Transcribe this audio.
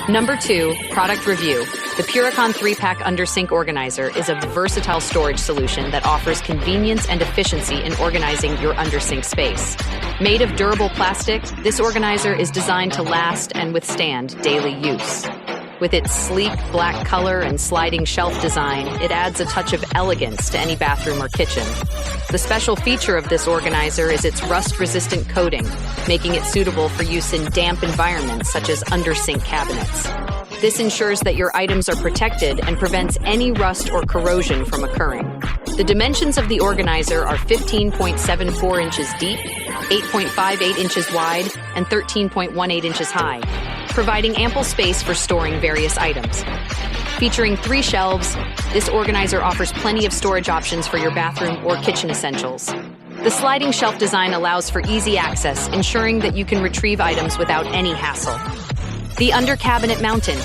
Number 2, product review. The Puricon 3-pack undersink organizer is a versatile storage solution that offers convenience and efficiency in organizing your undersink space. Made of durable plastic, this organizer is designed to last and withstand daily use. With its sleek black color and sliding shelf design, it adds a touch of elegance to any bathroom or kitchen. The special feature of this organizer is its rust-resistant coating, making it suitable for use in damp environments such as undersink cabinets. This ensures that your items are protected and prevents any rust or corrosion from occurring. The dimensions of the organizer are 15.74 inches deep, 8.58 inches wide, and 13.18 inches high, providing ample space for storing various items. Featuring 3 shelves, this organizer offers plenty of storage options for your bathroom or kitchen essentials. The sliding shelf design allows for easy access, ensuring that you can retrieve items without any hassle. The under cabinet mounting.